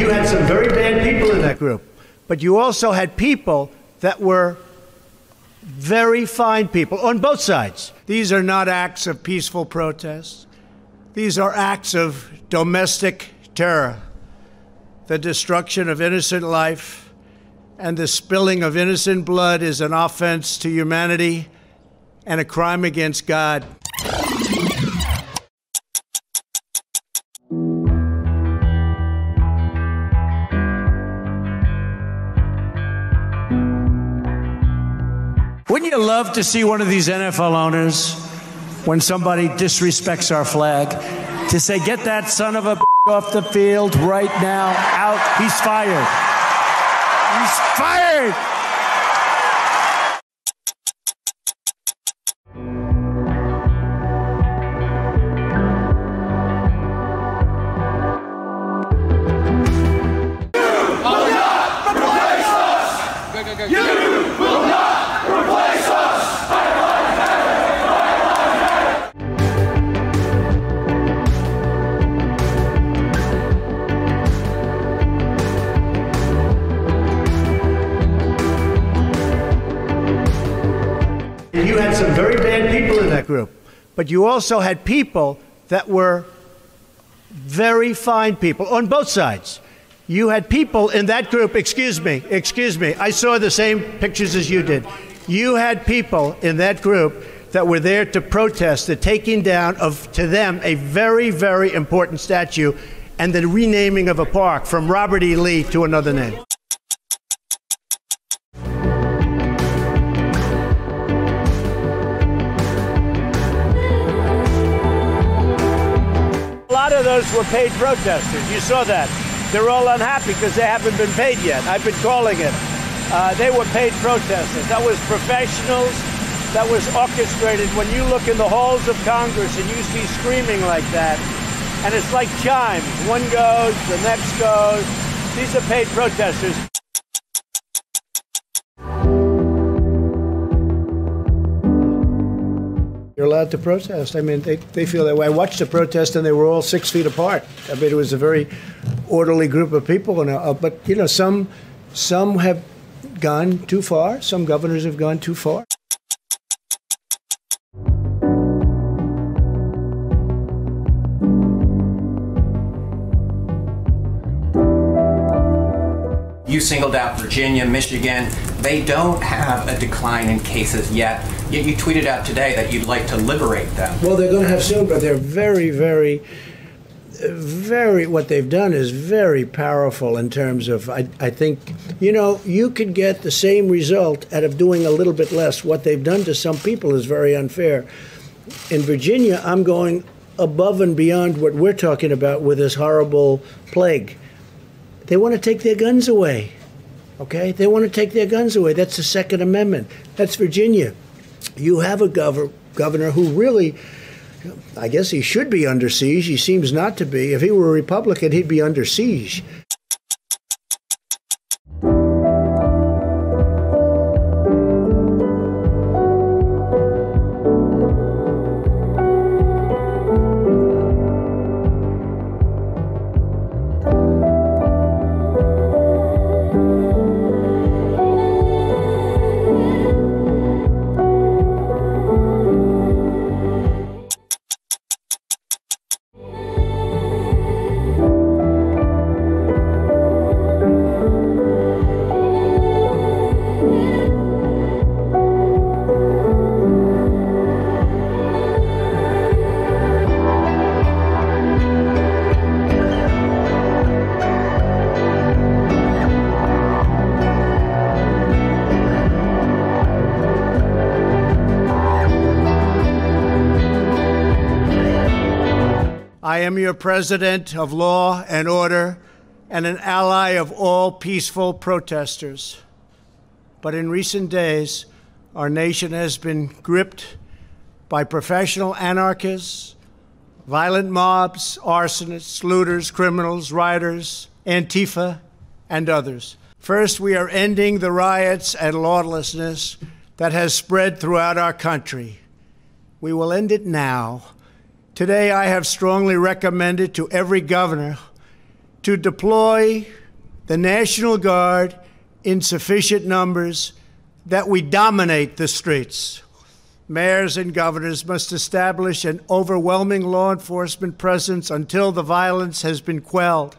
you had some very bad people in that group, but you also had people that were very fine people on both sides. These are not acts of peaceful protest. These are acts of domestic terror, the destruction of innocent life, and the spilling of innocent blood is an offense to humanity and a crime against God. Wouldn't you love to see one of these NFL owners, when somebody disrespects our flag, to say, get that son of a off the field right now, out, he's fired. He's fired! You had some very bad people in that group, but you also had people that were very fine people on both sides. You had people in that group, excuse me, I saw the same pictures as you did. You had people in that group that were there to protest the taking down of, to them, a very, very important statue and the renaming of a park from Robert E. Lee to another name. A lot of those were paid protesters. You saw that. They're all unhappy because they haven't been paid yet. I've been calling it. They were paid protesters. That was professionals. That was orchestrated. When you look in the halls of Congress and you see screaming like that, and it's like chimes. One goes, the next goes. These are paid protesters. You're allowed to protest. I mean, they feel that way. I watched the protest, and they were all 6 feet apart. I mean, it was a very orderly group of people. And, but, you know, some have gone too far. Some governors have gone too far. You singled out Virginia, Michigan. They don't have a decline in cases yet. Yet you tweeted out today that you'd like to liberate them. Well, they're going to have soon, but they're very, what they've done is very powerful in terms of, I think, you know, you could get the same result out of doing a little bit less. What they've done to some people is very unfair. In Virginia, I'm going above and beyond what we're talking about with this horrible plague. They want to take their guns away, okay? They want to take their guns away. That's the Second Amendment. That's Virginia. You have a governor who really, I guess he should be under siege. He seems not to be. If he were a Republican, he'd be under siege. I am your president of law and order and an ally of all peaceful protesters. But in recent days, our nation has been gripped by professional anarchists, violent mobs, arsonists, looters, criminals, rioters, Antifa, and others. First, we are ending the riots and lawlessness that has spread throughout our country. We will end it now. Today, I have strongly recommended to every governor to deploy the National Guard in sufficient numbers that we dominate the streets. Mayors and governors must establish an overwhelming law enforcement presence until the violence has been quelled.